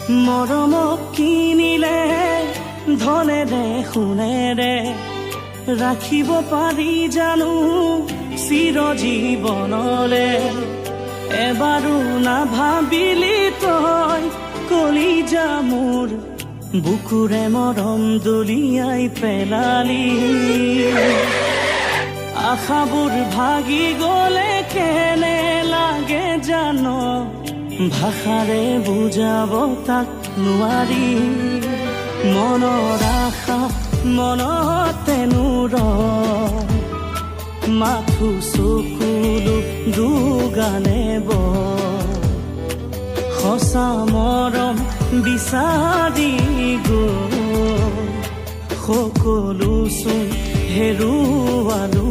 মৰমক কিনিলে ধনেৰে সোণেৰে ৰাখিব পাৰি জানো চিৰজীৱনলে এবাৰো নাভাবিলি তই কলিজা মোৰ বুকুৰে মৰম দলিয়াই পেলালি আশাবোৰ ভাগি গলে কেনে লাগে জানো ভাষাৰে বুজাব তাক নোৱাৰি মনৰ আশা মনতে নুৰ মাথো চকুলো দুগানে সঁচা মৰম বিচাৰি গৈ সকলো চোন হেৰুৱালো